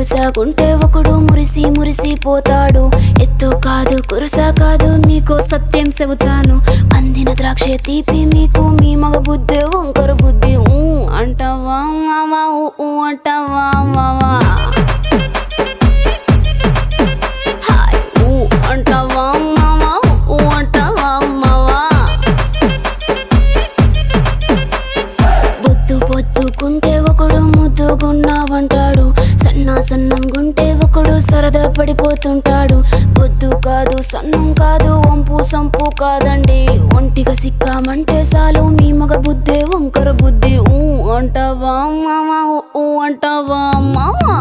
వరుసగుంటే ఒకడు మురిసి మురిసిపోతాడు. ఎత్తు కాదు కురుస కాదు మీకో సత్యం చెబుతాను. అందిన ద్రాక్ష తీపి మీకు మీ మగ బుద్ధి వంకర బుద్ధి. అంటావా మావా అంటావా మావా అంటావా మావా అంటావా మావా. బొద్దు పొద్దుకుంటే ఒకడు ముద్దుగున్నావంటాడు. సన్నం గుంటే ఒకడు సరదా పడిపోతుంటాడు. బొద్దు కాదు సన్నం కాదు వంపు సంపు కాదండి. ఒంటిగా సిక్కామంటే చాలు మీ మగ బుద్ధి వంకర బుద్ధి. అంటావా మావా అంటావా మావా.